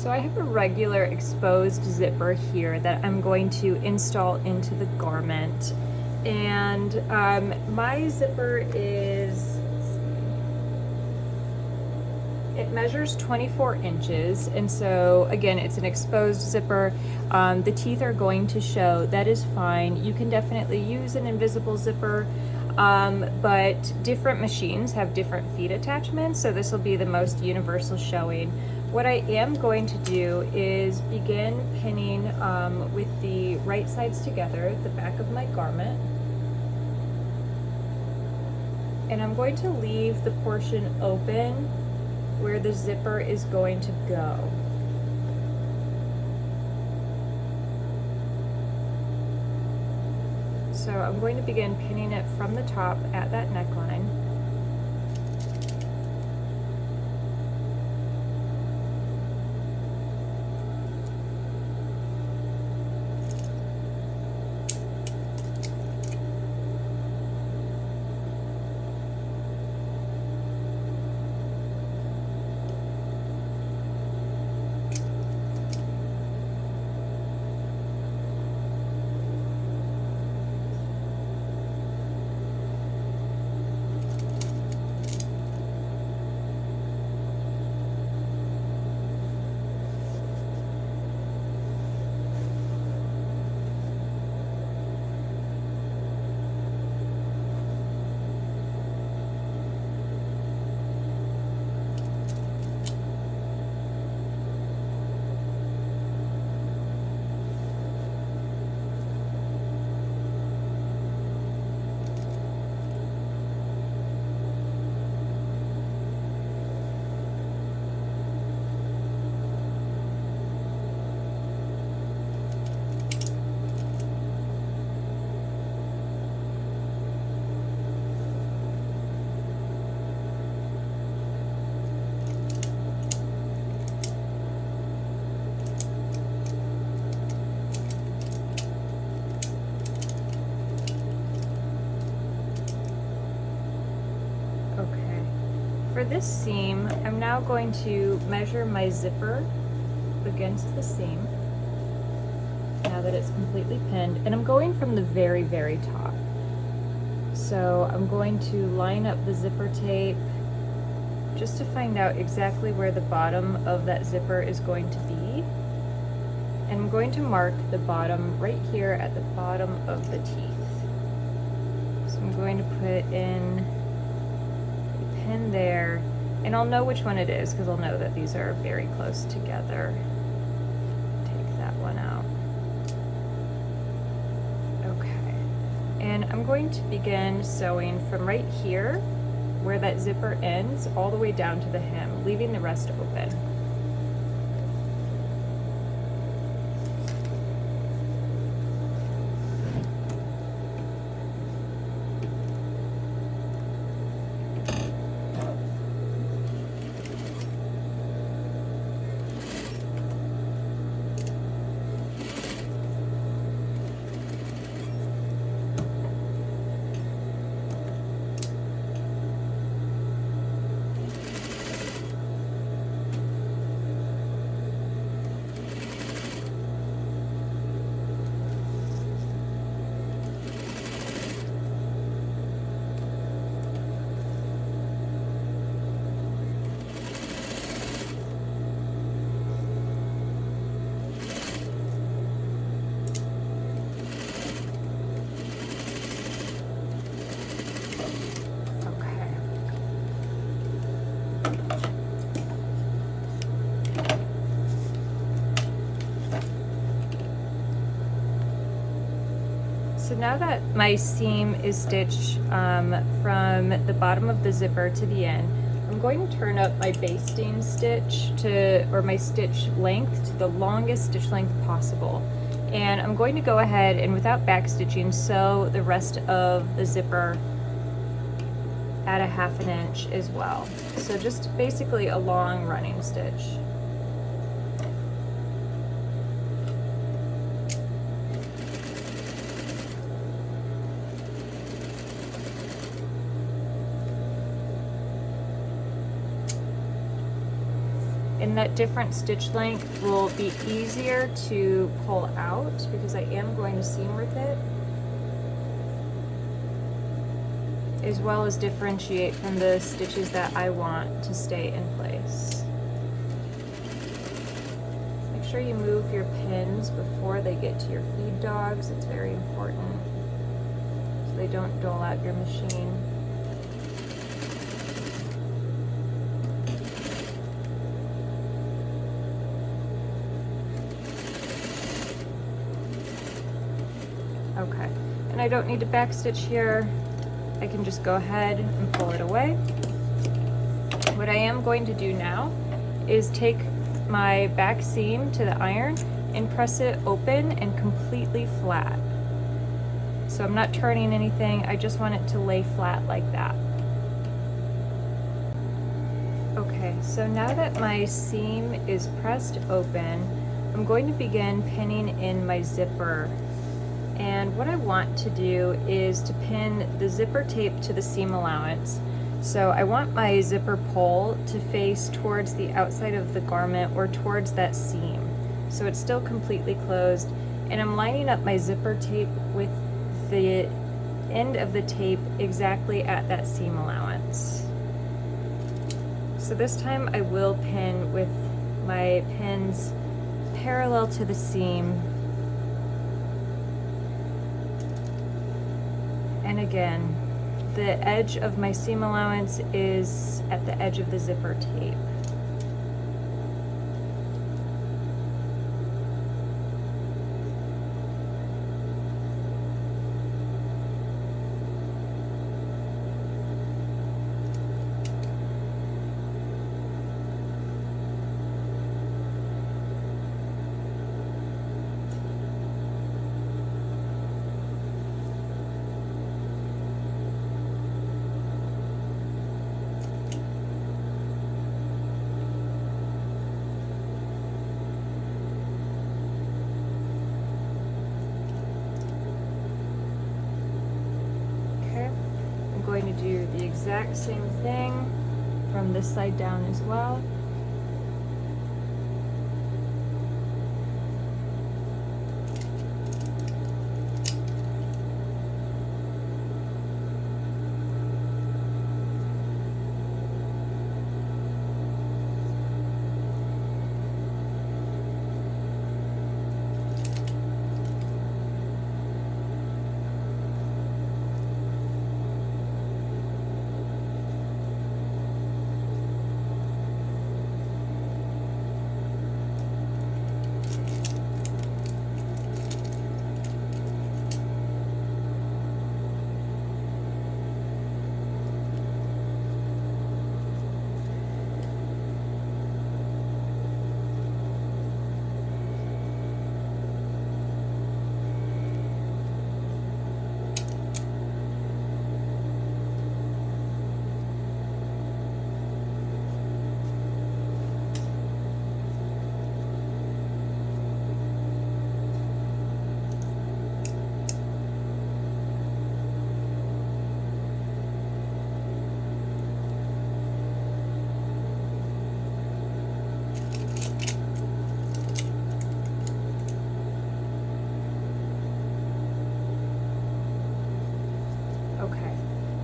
So I have a regular exposed zipper here that I'm going to install into the garment. And my zipper is, it measures 24 inches, and so again, it's an exposed zipper. The teeth are going to show. That is fine. You can definitely use an invisible zipper, but different machines have different feet attachments, so this will be the most universal showing. What I am going to do is begin pinning with the right sides together, the back of my garment. And I'm going to leave the portion open where the zipper is going to go. So I'm going to begin pinning it from the top at that neckline. For this seam, I'm now going to measure my zipper against the seam, now that it's completely pinned, and I'm going from the very, very top. So I'm going to line up the zipper tape just to find out exactly where the bottom of that zipper is going to be. And I'm going to mark the bottom right here at the bottom of the teeth. So I'm going to put in pin there, and I'll know which one it is because I'll know that these are very close together. Take that one out. Okay, and I'm going to begin sewing from right here where that zipper ends all the way down to the hem, leaving the rest open. So now that my seam is stitched from the bottom of the zipper to the end, I'm going to turn up my basting stitch or my stitch length to the longest stitch length possible. And I'm going to go ahead and, without back stitching, sew the rest of the zipper at a 1/2 inch as well. So just basically a long running stitch. And that different stitch length will be easier to pull out because I am going to seam rip it, as well as differentiate from the stitches that I want to stay in place. Make sure you move your pins before they get to your feed dogs. It's very important so they don't dull out your machine. Okay, and I don't need to backstitch here. I can just go ahead and pull it away. What I am going to do now is take my back seam to the iron and press it open and completely flat. So I'm not turning anything, I just want it to lay flat like that. Okay, so now that my seam is pressed open, I'm going to begin pinning in my zipper. And what I want to do is to pin the zipper tape to the seam allowance. So I want my zipper pole to face towards the outside of the garment or towards that seam. So it's still completely closed. And I'm lining up my zipper tape with the end of the tape exactly at that seam allowance. So this time I will pin with my pins parallel to the seam. And again, the edge of my seam allowance is at the edge of the zipper tape. Going to do the exact same thing from this side down as well.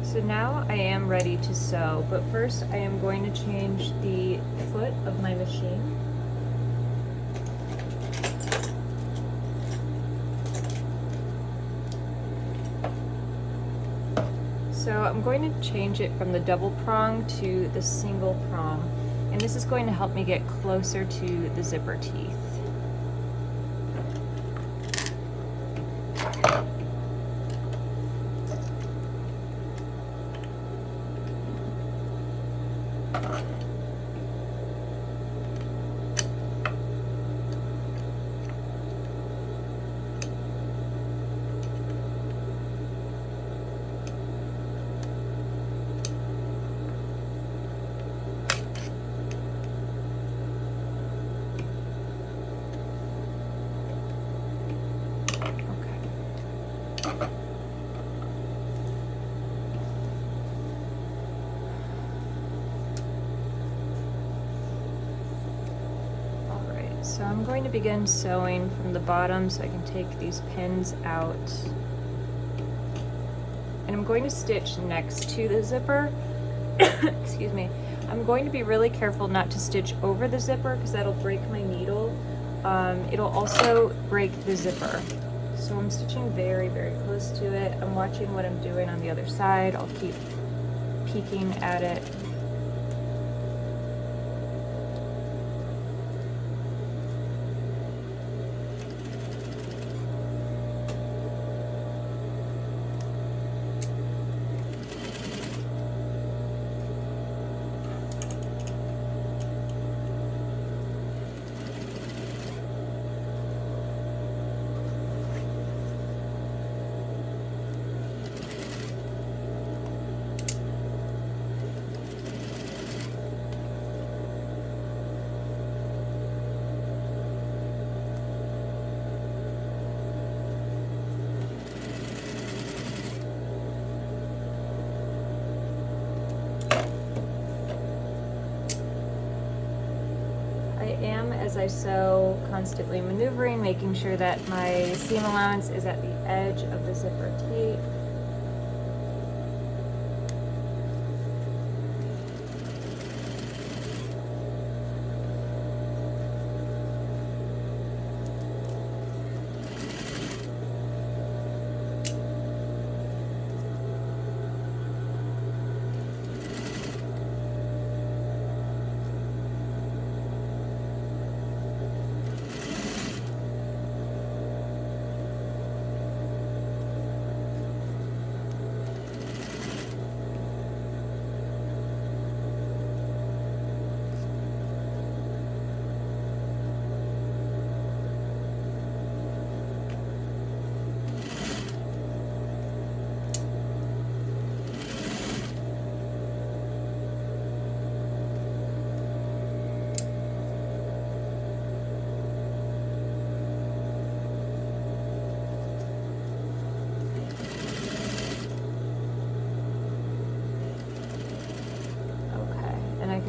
So now I am ready to sew, but first I am going to change the foot of my machine. So I'm going to change it from the double prong to the single prong, and this is going to help me get closer to the zipper teeth. So I'm going to begin sewing from the bottom so I can take these pins out. And I'm going to stitch next to the zipper. Excuse me. I'm going to be really careful not to stitch over the zipper because that'll break my needle. It'll also break the zipper. So I'm stitching very, very close to it. I'm watching what I'm doing on the other side. I'll keep peeking at it. As I sew, constantly maneuvering, making sure that my seam allowance is at the edge of the zipper tape.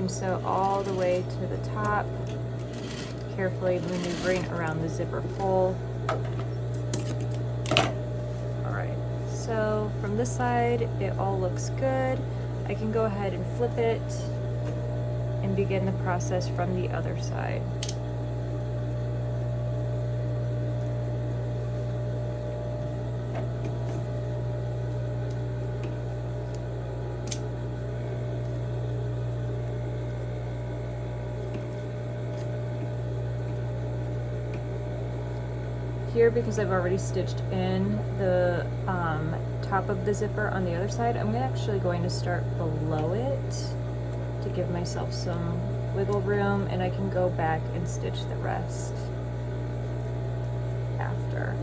Sew all the way to the top, carefully maneuvering around the zipper hole. Alright, so from this side it all looks good. I can go ahead and flip it and begin the process from the other side. Here, because I've already stitched in the top of the zipper on the other side, I'm actually going to start below it to give myself some wiggle room, and I can go back and stitch the rest after.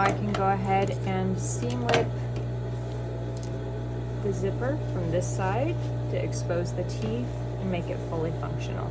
I can go ahead and seam rip the zipper from this side to expose the teeth and make it fully functional.